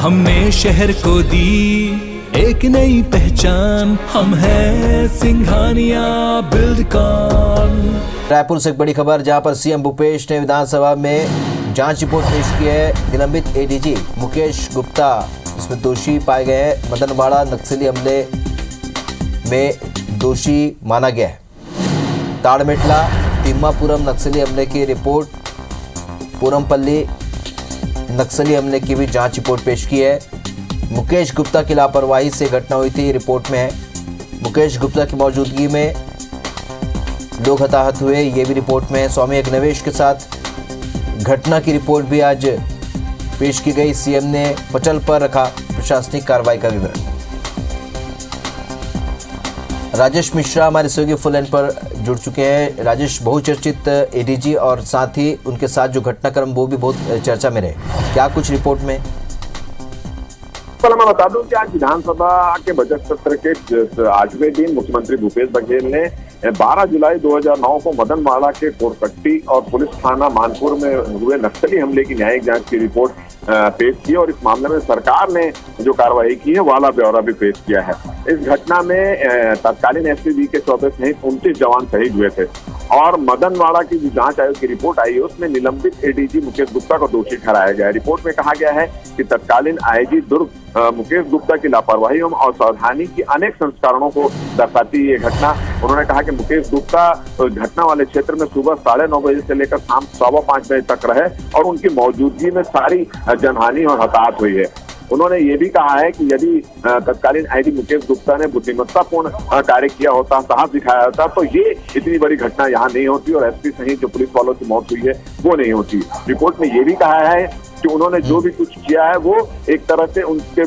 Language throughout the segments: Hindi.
हमने शहर को दी एक नई पहचान, हम हैं सिंघानिया बिल्डकॉन। रायपुर से एक बड़ी खबर, जहां पर सीएम भूपेश ने विधानसभा में जांच रिपोर्ट पेश की है। निलंबित एडीजी मुकेश गुप्ता इसमें दोषी पाए गए हैं। मदनवाड़ा नक्सली हमले में दोषी माना गया है। ताड़मेटला तिम्मापुरम नक्सली हमले की रिपोर्ट, पूरमपल्ली नक्सली हमले की भी जांच रिपोर्ट पेश की है। मुकेश गुप्ता की लापरवाही से घटना हुई थी, रिपोर्ट में है। मुकेश गुप्ता की मौजूदगी में लोग हताहत हुए, ये भी रिपोर्ट में है। स्वामी अग्निवेश के साथ घटना की रिपोर्ट भी आज पेश की गई। सीएम ने पटल पर रखा प्रशासनिक कार्रवाई का विवरण। राजेश मिश्रा हमारे सहयोगी फुल लाइन पर जुड़ चुके हैं। राजेश, बहुचर्चित एडीजी और साथ ही उनके साथ जो घटनाक्रम वो भी बहुत चर्चा में रहे, क्या कुछ रिपोर्ट में? मैं बता दूं कि आज विधानसभा के बजट सत्र के 8वें दिन मुख्यमंत्री भूपेश बघेल ने 12 जुलाई 2009 को मदनवाड़ा के कोरकट्टी और पुलिस थाना मानपुर में हुए नक्सली हमले की न्यायिक जांच की रिपोर्ट पेश की और इस मामले में सरकार ने जो कार्रवाई की है वाला ब्यौरा भी पेश किया है। इस घटना में तत्कालीन एसपी वी.के. चौबे सहित 29 जवान शहीद हुए थे और मदनवाड़ा की जो जांच आयोग की रिपोर्ट आई है उसमें निलंबित एडीजी मुकेश गुप्ता को दोषी ठहराया गया है। रिपोर्ट में कहा गया है कि तत्कालीन आईजी दुर्ग मुकेश गुप्ता की लापरवाही और सावधानी की अनेक संस्करणों को दर्शाती ये घटना। उन्होंने कहा कि मुकेश गुप्ता घटना वाले क्षेत्र में सुबह 9:30 बजे से लेकर शाम 5:15 बजे तक रहे और उनकी मौजूदगी में सारी जनहानि और हताहत हुई है। उन्होंने ये भी कहा है कि यदि तत्कालीन आईजी मुकेश गुप्ता ने बुद्धिमत्तापूर्ण कार्य किया होता, साहस दिखाया होता, तो ये इतनी बड़ी घटना यहाँ नहीं होती और एसपी सहित जो पुलिस वालों की मौत हुई है वो नहीं होती। रिपोर्ट में ये भी कहा है कि उन्होंने जो भी कुछ किया है वो एक तरह से उनके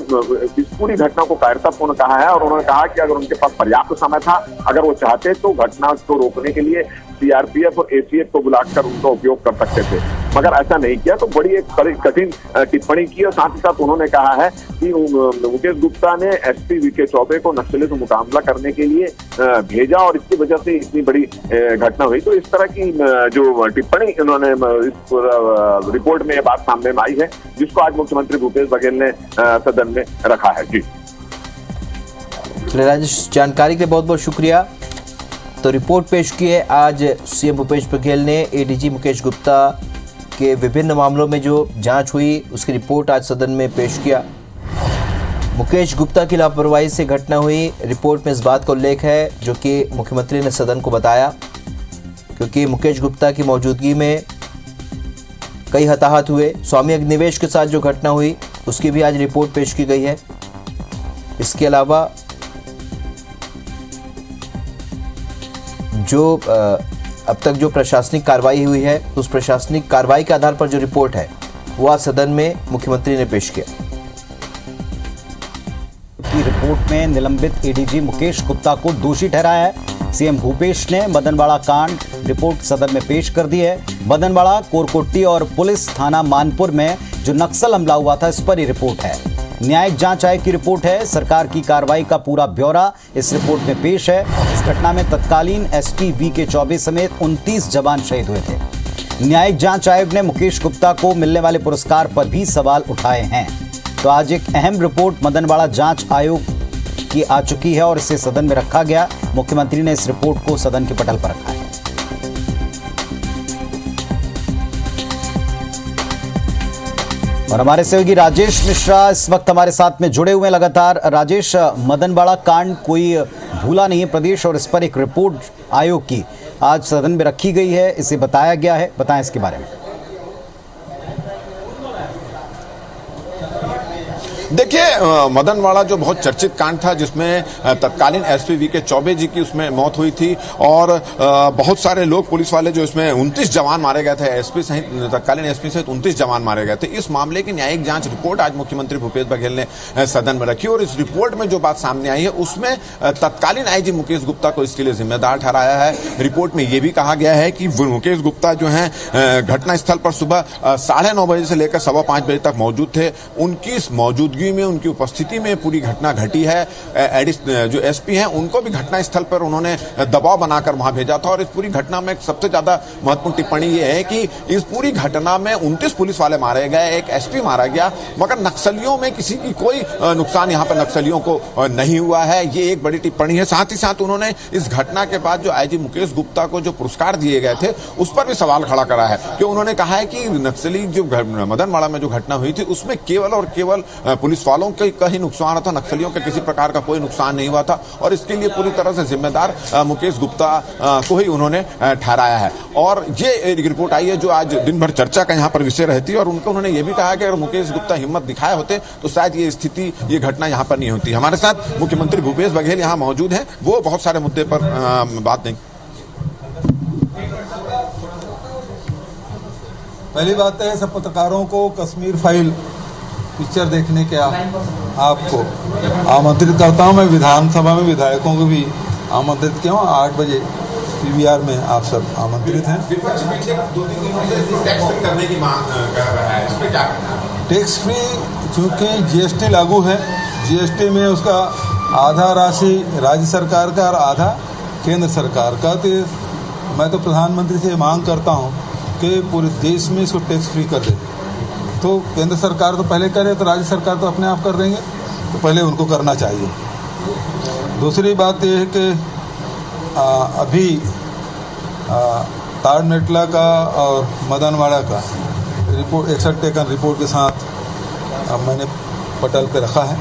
इस पूरी घटना को कायरतापूर्ण कहा है और उन्होंने कहा कि अगर उनके पास पर्याप्त समय था, अगर वो चाहते तो घटना को रोकने के लिए सीआरपीएफ और एसीएफ को बुलाकर उनका उपयोग कर सकते थे, मगर ऐसा नहीं किया। तो बड़ी एक कठिन टिप्पणी की और साथ ही साथ उन्होंने कहा है कि मुकेश गुप्ता ने एसपी वी.के. चौबे को नक्सली से मुकाबला करने के लिए भेजा और इसकी वजह से इतनी बड़ी घटना हुई। तो इस तरह की जो टिप्पणी उन्होंने इस रिपोर्ट में बात सामने में आई है, जिसको आज मुख्यमंत्री भूपेश बघेल ने सदन में रखा है। जी राजेश, जानकारी के लिए बहुत बहुत शुक्रिया। तो रिपोर्ट पेश की है आज सीएम भूपेश बघेल ने। एडीजी मुकेश गुप्ता के विभिन्न मामलों में जो जांच हुई उसकी रिपोर्ट आज सदन में पेश किया। मुकेश गुप्ता की लापरवाही से घटना हुई, रिपोर्ट में इस बात का उल्लेख है जो कि मुख्यमंत्री ने सदन को बताया, क्योंकि मुकेश गुप्ता की मौजूदगी में कई हताहत हुए। स्वामी अग्निवेश के साथ जो घटना हुई उसकी भी आज रिपोर्ट पेश की गई है। इसके अलावा जो अब तक जो प्रशासनिक कार्रवाई हुई है उस प्रशासनिक कार्रवाई के आधार पर जो रिपोर्ट है वो आज सदन में मुख्यमंत्री ने पेश किया। की रिपोर्ट में निलंबित एडीजी मुकेश गुप्ता को दोषी ठहराया है। सीएम भूपेश ने मदनवाड़ा कांड रिपोर्ट सदन में पेश कर दी है। मदनवाड़ा, कोरकोट्टी और पुलिस थाना मानपुर में जो नक्सल हमला हुआ था इस पर ही रिपोर्ट है। न्यायिक जांच आयोग की रिपोर्ट है। सरकार की कार्रवाई का पूरा ब्यौरा इस रिपोर्ट में पेश है। इस घटना में तत्कालीन एसपी वी.के. चौबे समेत 29 जवान शहीद हुए थे। न्यायिक जांच आयोग ने मुकेश गुप्ता को मिलने वाले पुरस्कार पर भी सवाल उठाए हैं। तो आज एक अहम रिपोर्ट मदनवाड़ा जांच आयोग की आ चुकी है और इसे सदन में रखा गया। मुख्यमंत्री ने इस रिपोर्ट को सदन के पटल पर रखा है। और हमारे सहयोगी राजेश मिश्रा इस वक्त हमारे साथ में जुड़े हुए हैं लगातार। राजेश, मदनवाड़ा कांड कोई भूला नहीं है प्रदेश और इस पर एक रिपोर्ट आयोग की आज सदन में रखी गई है, इसे बताया गया है, बताएं इसके बारे में। देखिए, मदनवाड़ा जो बहुत चर्चित कांड था जिसमें तत्कालीन एसपी वी.के. चौबे जी की उसमें मौत हुई थी और बहुत सारे लोग पुलिस वाले जो इसमें 29 जवान मारे गए थे, एसपी सहित तत्कालीन एसपी सहित 29 जवान मारे गए थे। इस मामले की न्यायिक जांच रिपोर्ट आज मुख्यमंत्री भूपेश बघेल ने सदन में रखी और इस रिपोर्ट में जो बात सामने आई है उसमें तत्कालीन आईजी मुकेश गुप्ता को इसके लिए जिम्मेदार ठहराया है। रिपोर्ट में यह भी कहा गया है कि मुकेश गुप्ता जो है घटनास्थल पर सुबह 9:30 बजे से लेकर 5:15 बजे तक मौजूद थे। उनकी इस मौजूदगी मौजूदगी में, उनकी उपस्थिति में पूरी घटना घटी है। जो एसपी हैं उनको भी घटना स्थल पर उन्होंने दबाव बनाकर वहां भेजा था। और इस पूरी घटना में सबसे ज्यादा महत्वपूर्ण टिप्पणी ये है कि इस पूरी घटना में 29 पुलिस वाले मारे गए, एक एसपी मारा गया, मगर नक्सलियों में किसी की कोई नुकसान यहाँ पर नक्सलियों को नहीं हुआ है। ये एक बड़ी टिप्पणी है। साथ ही साथ उन्होंने इस घटना के बाद जो आईजी मुकेश गुप्ता को जो पुरस्कार दिए गए थे उस पर भी सवाल खड़ा करा है कि उन्होंने कहा है कि नक्सली जो मदनवाड़ा में जो घटना हुई थी उसमें केवल और केवल पुलिस वालों का ही नुकसान था, नक्सलियों के किसी प्रकार का कोई नुकसान नहीं हुआ था। और इसके लिए पूरी तरह से जिम्मेदार मुकेश गुप्ता को ही उन्होंने ठहराया है। और ये एक रिपोर्ट आई है जो आज दिन भर चर्चा का यहाँ पर विषय रहती है। और उन्होंने ये भी कहा कि अगर मुकेश गुप्ता हिम्मत दिखाए होते तो शायद ये स्थिति, ये घटना यहाँ पर नहीं होती। हमारे साथ मुख्यमंत्री भूपेश बघेल यहाँ मौजूद हैं, वो बहुत सारे मुद्दे पर बात नहीं। पहली बात है सब पत्रकारों को कश्मीर फाइल पिक्चर देखने के आपको आमंत्रित करता हूं। मैं विधानसभा में विधायकों को भी आमंत्रित किया हूँ। 8 बजे पीवीआर में आप सब आमंत्रित हैं। टैक्स फ्री चूँकि जीएसटी लागू है, जीएसटी में उसका आधा राशि राज्य सरकार का और आधा केंद्र सरकार का। तो मैं तो प्रधानमंत्री से मांग करता हूं कि पूरे देश में इसको टैक्स फ्री कर दे। तो केंद्र सरकार तो पहले करे तो राज्य सरकार तो अपने आप कर देंगे, तो पहले उनको करना चाहिए। दूसरी बात यह है कि अभी ताड़मेटला का और मदनवाड़ा का रिपोर्ट 61 टेकन रिपोर्ट के साथ मैंने पटल पे रखा है।